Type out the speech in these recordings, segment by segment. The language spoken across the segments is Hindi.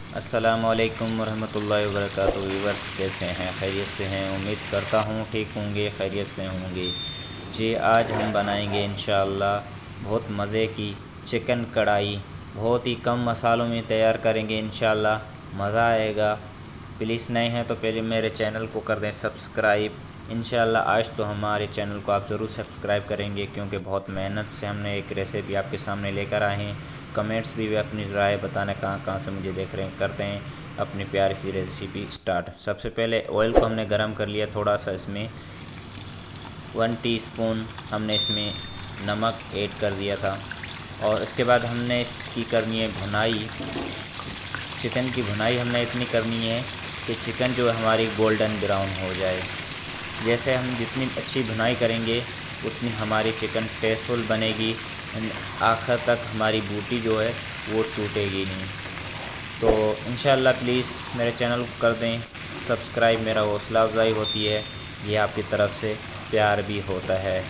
अस्सलामुअलैकुम वरहमतुल्लाहि वबरकातुहू। व्यूअर्स कैसे हैं? खैरियत से हैं? उम्मीद करता हूँ ठीक होंगे, खैरियत से होंगे। जी आज हम बनाएंगे इंशाअल्लाह बहुत मज़े की चिकन कढ़ाई। बहुत ही कम मसालों में तैयार करेंगे, इंशाअल्लाह मज़ा आएगा। प्लीज़ नए हैं तो पहले मेरे चैनल को कर दें सब्सक्राइब। इंशाअल्लाह आज तो हमारे चैनल को आप ज़रूर सब्सक्राइब करेंगे, क्योंकि बहुत मेहनत से हमने एक रेसिपी आपके सामने लेकर आए हैं। कमेंट्स भी अपनी राय बताना कहाँ कहाँ से मुझे देख रहे हैं। करते हैं अपनी प्यारी सी रेसिपी स्टार्ट। सबसे पहले ऑयल को हमने गरम कर लिया थोड़ा सा। इसमें 1 टीस्पून हमने इसमें नमक ऐड कर दिया था। और इसके बाद हमने इसकी करनी है भुनाई। चिकन की भुनाई हमने इतनी करनी है कि चिकन जो है हमारी गोल्डन ब्राउन हो जाए। जैसे हम जितनी अच्छी भुनाई करेंगे उतनी हमारी चिकन टेस्टफुल बनेगी। आखिर तक हमारी बूटी जो है वो टूटेगी नहीं। तो इंशाअल्लाह प्लीज़ मेरे चैनल को कर दें सब्सक्राइब। मेरा हौसला अफजाई होती है, ये आपकी तरफ से प्यार भी होता है।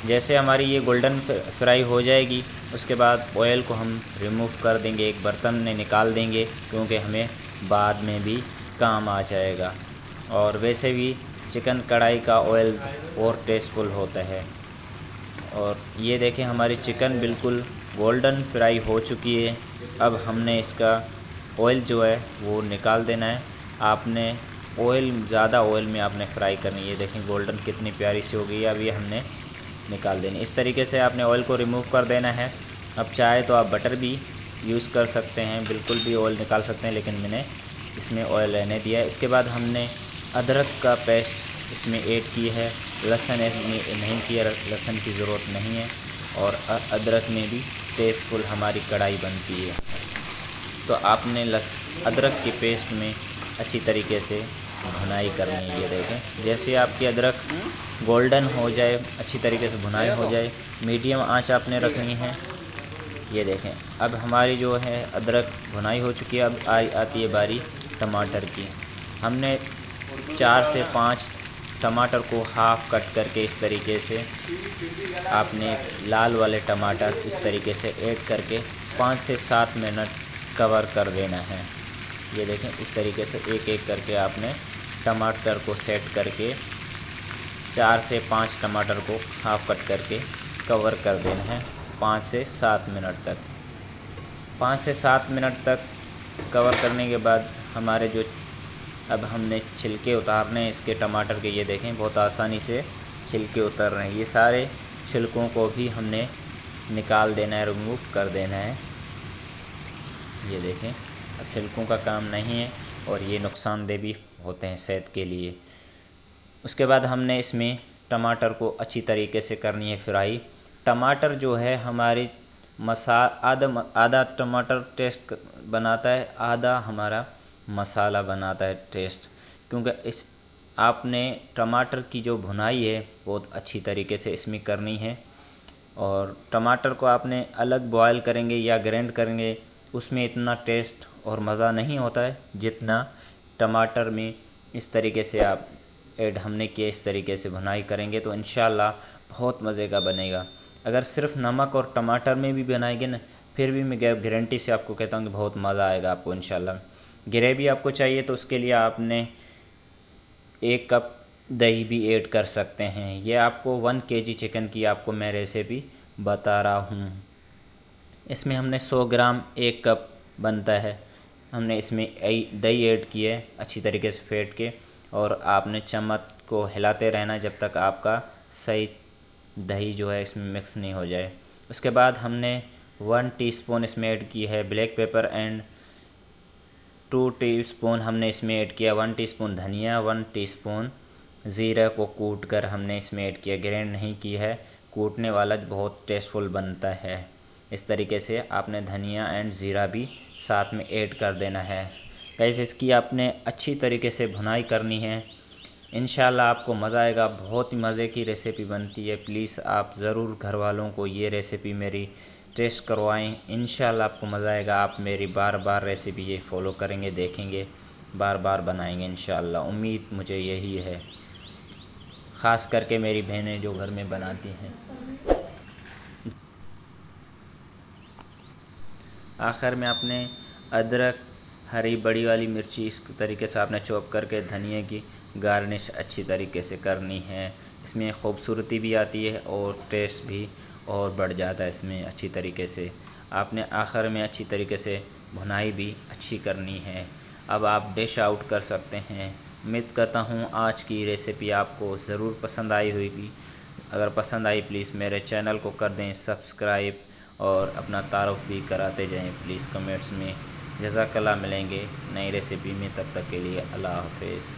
जैसे हमारी ये गोल्डन फ्राई हो जाएगी, उसके बाद ऑयल को हम रिमूव कर देंगे, एक बर्तन में निकाल देंगे, क्योंकि हमें बाद में भी काम आ जाएगा। और वैसे भी चिकन कढ़ाई का ऑयल और टेस्टफुल होता है। और ये देखें हमारी चिकन बिल्कुल गोल्डन फ्राई हो चुकी है। अब हमने इसका ऑयल जो है वो निकाल देना है। आपने ज़्यादा ऑयल में आपने फ्राई करनी है। ये देखें गोल्डन कितनी प्यारी सी हो गई है। अब ये हमने निकाल देनी। इस तरीके से आपने ऑयल को रिमूव कर देना है। अब चाहे तो आप बटर भी यूज़ कर सकते हैं, बिल्कुल भी ऑयल निकाल सकते हैं, लेकिन मैंने इसमें ऑयल रहने दिया है। इसके बाद हमने अदरक का पेस्ट इसमें ऐड की है। लहसुन इसमें नहीं किया, लहसुन की ज़रूरत नहीं है। और अदरक में भी टेस्टफुल हमारी कढ़ाई बनती है। तो आपने अदरक के पेस्ट में अच्छी तरीके से भुनाई करनी है। ये देखें जैसे आपकी अदरक गोल्डन हो जाए, अच्छी तरीके से भुनाई हो जाए, मीडियम आंच आपने रखनी है। ये देखें अब हमारी जो है अदरक भुनाई हो चुकी है। अब आती है बारी टमाटर की। हमने 4 से 5 टमाटर को हाफ़ कट करके इस तरीके से आपने लाल वाले टमाटर इस तरीके से ऐड करके 5 से 7 मिनट कवर कर देना है। ये देखें इस तरीके से एक एक करके आपने टमाटर को सेट करके 4 से 5 टमाटर को हाफ़ कट करके कवर कर देना है 5 से 7 मिनट तक। 5 से 7 मिनट तक कवर करने के बाद हमारे जो अब हमने छिलके उतारने हैं इसके टमाटर के। ये देखें बहुत आसानी से छिलके उतर रहे हैं। ये सारे छिलकों को भी हमने निकाल देना है, रिमूव कर देना है। ये देखें अब छिलकों का काम नहीं है और ये नुकसानदेह भी होते हैं सेहत के लिए। उसके बाद हमने इसमें टमाटर को अच्छी तरीके से करनी है फ्राई। टमाटर जो है हमारी आधा टमाटर टेस्ट बनाता है, आधा हमारा मसाला बनाता है टेस्ट। क्योंकि इस आपने टमाटर की जो भुनाई है बहुत अच्छी तरीके से इसमें करनी है। और टमाटर को आपने अलग बॉयल करेंगे या ग्राइंड करेंगे, उसमें इतना टेस्ट और मज़ा नहीं होता है जितना टमाटर में इस तरीके से आप हमने किया। इस तरीके से भुनाई करेंगे तो इंशाल्लाह बहुत मज़े का बनेगा। अगर सिर्फ नमक और टमाटर में भी बनाएंगे ना, फिर भी मैं गारंटी से आपको कहता हूँ कि बहुत मज़ा आएगा आपको इंशाल्लाह। ग्रेवी आपको चाहिए तो उसके लिए आपने 1 कप दही भी ऐड कर सकते हैं। ये आपको 1 केजी चिकन की आपको मैं रेसिपी बता रहा हूँ। इसमें हमने 100 ग्राम 1 कप बनता है। हमने इसमें दही ऐड की है अच्छी तरीके से फेंट के। और आपने चम्मच को हिलाते रहना जब तक आपका सही दही जो है इसमें मिक्स नहीं हो जाए। उसके बाद हमने 1 टीस्पून इसमें ऐड की है ब्लैक पेपर एंड 2 टीस्पून हमने इसमें ऐड किया 1 टीस्पून धनिया, 1 टीस्पून ज़ीरा को कूट कर हमने इसमें ऐड किया। ग्राइंड नहीं की है, कूटने वाला बहुत टेस्टफुल बनता है। इस तरीके से आपने धनिया एंड ज़ीरा भी साथ में ऐड कर देना है। गाइस इसकी आपने अच्छी तरीके से भुनाई करनी है। इंशाल्लाह आपको मज़ा आएगा। बहुत ही मज़े की रेसिपी बनती है। प्लीज़ आप ज़रूर घर वालों को ये रेसिपी मेरी टेस्ट करवाएं। इंशाल्लाह आपको मज़ा आएगा। आप मेरी बार बार रेसिपी ये फॉलो करेंगे, देखेंगे, बार बार बनाएंगे इंशाल्लाह। उम्मीद मुझे यही है, ख़ास करके मेरी बहनें जो घर में बनाती हैं। आखिर में आपने अदरक, हरी बड़ी वाली मिर्ची इस तरीके से आपने चॉप करके धनिए की गार्निश अच्छी तरीके से करनी है। इसमें खूबसूरती भी आती है और टेस्ट भी और बढ़ जाता है इसमें अच्छी तरीके से। आपने आखिर में अच्छी तरीके से भुनाई भी अच्छी करनी है। अब आप डिश आउट कर सकते हैं। उम्मीद करता हूँ आज की रेसिपी आपको ज़रूर पसंद आई होगी। अगर पसंद आई प्लीज़ मेरे चैनल को कर दें सब्सक्राइब और अपना तारुफ भी कराते जाएं प्लीज़ कमेंट्स में। जज़ाकल्लाह, मिलेंगे नई रेसिपी में, तब तक के लिए अल्लाह हाफ़िज़।